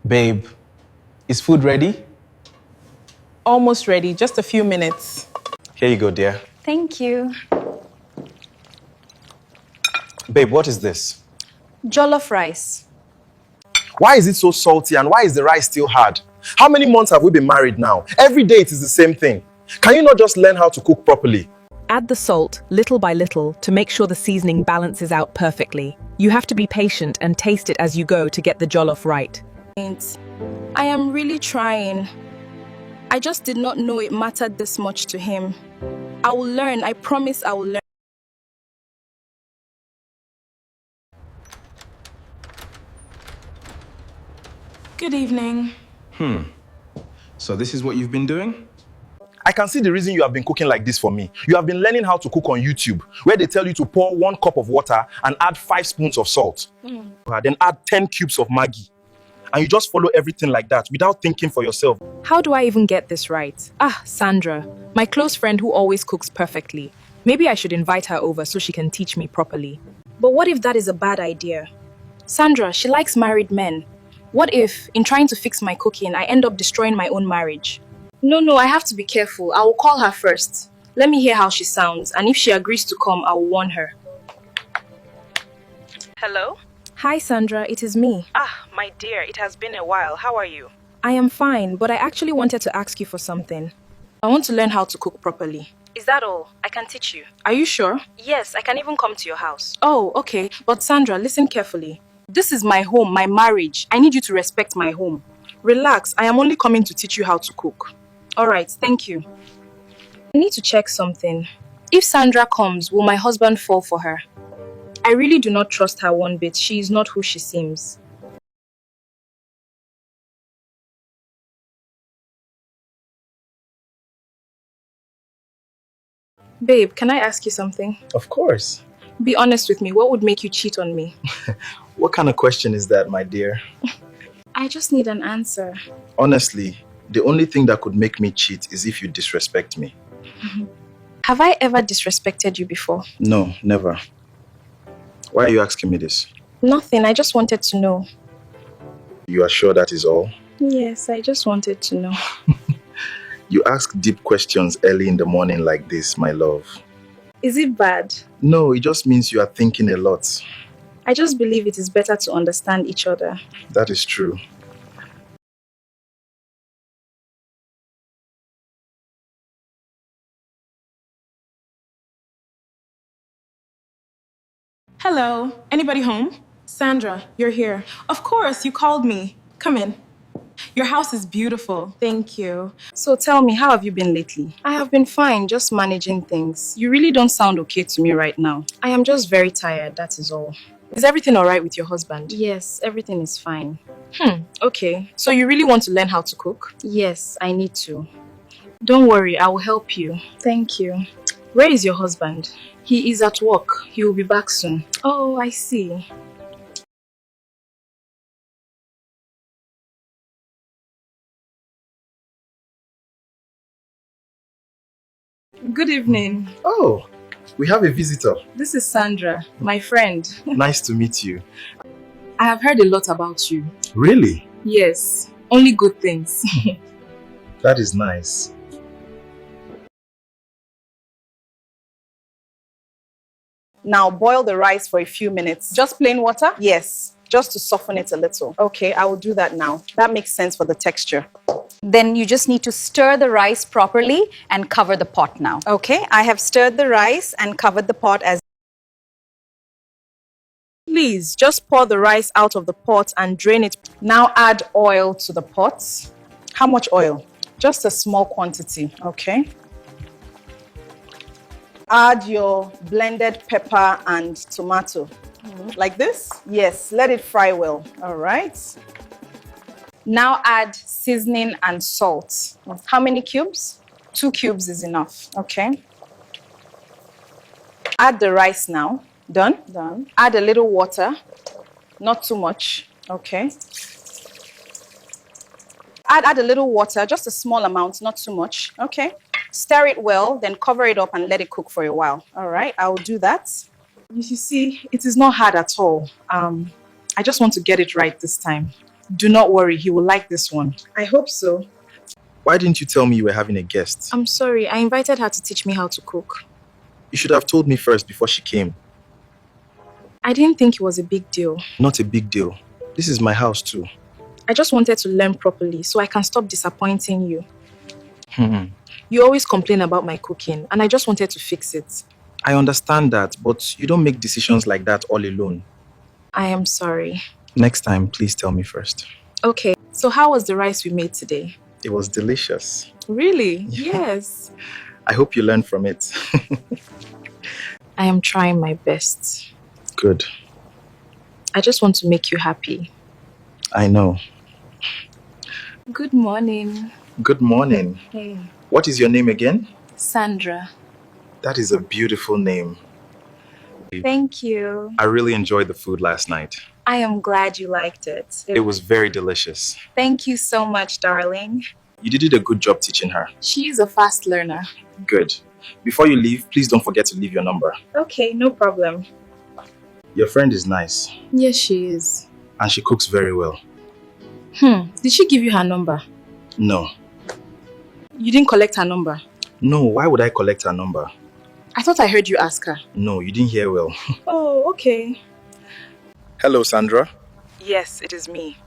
Babe, is food ready? Almost ready, just a few minutes. Here you go, dear. Thank you. Babe, what is this? Jollof rice. Why is it so salty and why is the rice still hard? How many months have we been married now? Every day it is the same thing. Can you not just learn how to cook properly? Add the salt, little by little, to make sure the seasoning balances out perfectly. You have to be patient and taste it as you go to get the jollof right. I am really trying. I just did not know it mattered this much to him. I will learn. I promise I will learn. Good evening. So this is what you've been doing? I can see the reason you have been cooking like this for me. You have been learning how to cook on YouTube, where they tell you to pour 1 cup of water and add 5 spoons of salt. Then add 10 cubes of Maggi. And you just follow everything like that without thinking for yourself. How do I even get this right? Sandra, my close friend who always cooks perfectly. Maybe I should invite her over so she can teach me properly. But what if that is a bad idea? Sandra, she likes married men. What if, in trying to fix my cooking, I end up destroying my own marriage? No, I have to be careful. I will call her first. Let me hear how she sounds, and if she agrees to come, I will warn her. Hello? Hi Sandra, it is me. My dear, it has been a while. How are you? I am fine, but I actually wanted to ask you for something. I want to learn how to cook properly. Is that all? I can teach you. Are you sure? Yes, I can even come to your house. Oh, okay. But Sandra, listen carefully. This is my home, my marriage. I need you to respect my home. Relax, I am only coming to teach you how to cook. All right, thank you. I need to check something. If Sandra comes, will my husband fall for her? I really do not trust her one bit. She is not who she seems. Babe, can I ask you something? Of course. Be honest with me. What would make you cheat on me? What kind of question is that, my dear? I just need an answer. Honestly, the only thing that could make me cheat is if you disrespect me. Have I ever disrespected you before? No, never. Why are you asking me this? Nothing. I just wanted to know. You are sure that is all? Yes, I just wanted to know. You ask deep questions early in the morning like this, my love. Is it bad? No, it just means you are thinking a lot. I just believe it is better to understand each other. That is true. Hello? Anybody home? Sandra, you're here. Of course, you called me. Come in. Your house is beautiful. Thank you. So tell me, how have you been lately? I have been fine, just managing things. You really don't sound okay to me right now. I am just very tired, that is all. Is everything all right with your husband? Yes, everything is fine. Okay. So you really want to learn how to cook? Yes, I need to. Don't worry, I will help you. Thank you. Where is your husband? He is at work. He will be back soon. Oh, I see. Good evening. Oh, we have a visitor. This is Sandra, my friend. Nice to meet you. I have heard a lot about you. Really? Yes, only good things. That is nice. Now boil the rice for a few minutes. Just plain water? Yes, just to soften it a little. Okay, I will do that now. That makes sense for the texture. Then you just need to stir the rice properly and cover the pot now. Okay, I have stirred the rice and covered the pot as... Please, just pour the rice out of the pot and drain it. Now add oil to the pot. How much oil? Just a small quantity, okay? Add your blended pepper and tomato. Like this? Yes, let it fry well. All right. Now add seasoning and salt. How many cubes? 2 cubes is enough. Okay. Add the rice now. Done? Done. Add a little water. Not too much. Okay. Add a little water, just a small amount, not too much. Okay. Stir it well, then cover it up and let it cook for a while. All right, I will do that. You see, it is not hard at all. I just want to get it right this time. Do not worry, he will like this one. I hope so. Why didn't you tell me you were having a guest? I'm sorry, I invited her to teach me how to cook. You should have told me first before she came. I didn't think it was a big deal. Not a big deal. This is my house too. I just wanted to learn properly so I can stop disappointing you. Hmm. You always complain about my cooking, and I just wanted to fix it. I understand that, but you don't make decisions like that all alone. I am sorry. Next time, please tell me first. Okay, so how was the rice we made today? It was delicious. Really? Yes. I hope you learned from it. I am trying my best. Good. I just want to make you happy. I know. Good morning. Good morning. Hey. What is your name again? Sandra. That is a beautiful name. Thank you. I really enjoyed the food last night. I am glad you liked it. It was very delicious. Thank you so much, darling. You did a good job teaching her. She is a fast learner. Good. Before you leave, please don't forget to leave your number. Okay, no problem. Your friend is nice. Yes, she is. And she cooks very well. Did she give you her number? No. You didn't collect her number? No, why would I collect her number? I thought I heard you ask her. No, you didn't hear well. Oh, okay. Hello, Sandra. Yes, it is me.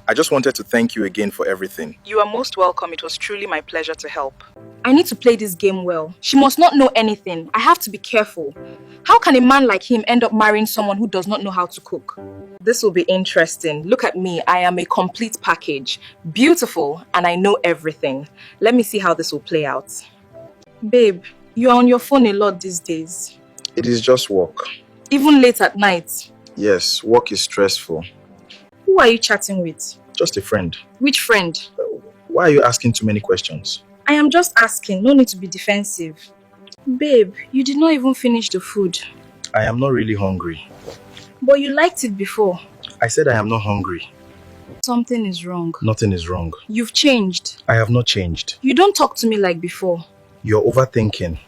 I just wanted to thank you again for everything. You are most welcome. It was truly my pleasure to help. I need to play this game well. She must not know anything. I have to be careful. How can a man like him end up marrying someone who does not know how to cook? This will be interesting. Look at me. I am a complete package. Beautiful, and I know everything. Let me see how this will play out. Babe, you are on your phone a lot these days. It is just work. Even late at night. Yes, work is stressful. Who are you chatting with? Just a friend. Which friend? Why are you asking too many questions? I am just asking. No need to be defensive. Babe, you did not even finish the food. I am not really hungry. But you liked it before. I said I am not hungry. Something is wrong. Nothing is wrong. You've changed. I have not changed. You don't talk to me like before. You're overthinking.